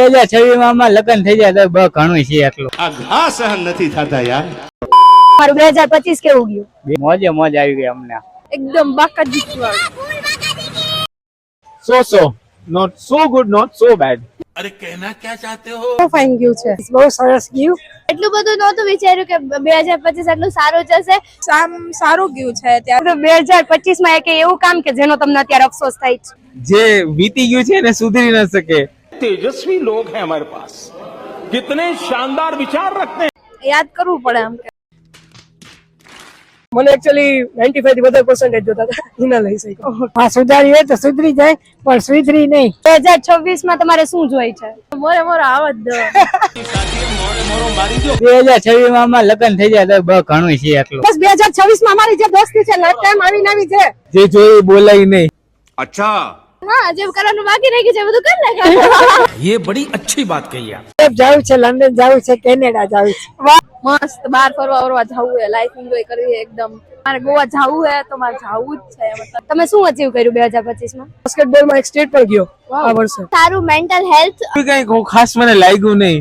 2026 માં લગ્ન થઈ જાય તો બહુ ઘણું છે એટલું. આ ઘા સહન નથી થતા યાર. મારું 2025 કેવું ગયું? મોજે મોજ આવી ગઈ અમને. એકદમ બાકાજી વાળું. So not so good, not so bad. અરે કહેના ક્યા ચાહતે હો? બહુ ફાઇન ગયું છે, બહુ સરસ ગયું. એટલું બધું નહોતું વિચાર્યું કે 2025 એટલું સારું જશે. સારું ગયું છે. ત્યારે 2025 માં એક એવું કામ કે જેનો તમને અત્યારે અફસોસ થાય છે. જે વીતી ગયું છે એને સુધરી ન શકે. तेजस्वी लोग हैं हमारे पास, कितने शानदार विचार रखते हैं. યાદ કરવું પડે આમ. મને એકચ્યુઅલી 95 થી વધારે % જોતા હતા, એના લઈ શક્યો. હા, સુધારીએ તો સુધરી જાય પણ સુધરી નહીં. 2026 માં તમારે શું જોઈ છે? મોરે મોરો આવત દો. 2026 માં લગ્ન થઈ જાય તો બહુ ઘણું છે એટલું. બસ 2026 માં અમારી જે દોસ્તી છે લાઈફ ટાઈમ આવી નવી છે. જે જોઈ બોલાય નહીં. अच्छा હા, જે કરવાનું બાકી રહી ગયું છે બધું કરી નાખો. ये बड़ी अच्छी बात कही आप. જવું છે, લંડન જવું છે, કેનેડા જવું છે. મસ્ત બહાર ફરવા જવું હે, લાઈફ એન્જોય કરવી હે એકદમ. મારે ગોવા જવું હે તો મારે જવું જ છે. મતલબ તમે શું અચીવ કર્યું 2025 માં? બાસ્કેટબોલ માં એક સ્ટેટ પર ગયો આ વર્ષે. સારું મેન્ટલ હેલ્થ. કઈ ખાસ મને લાગ્યું નહીં.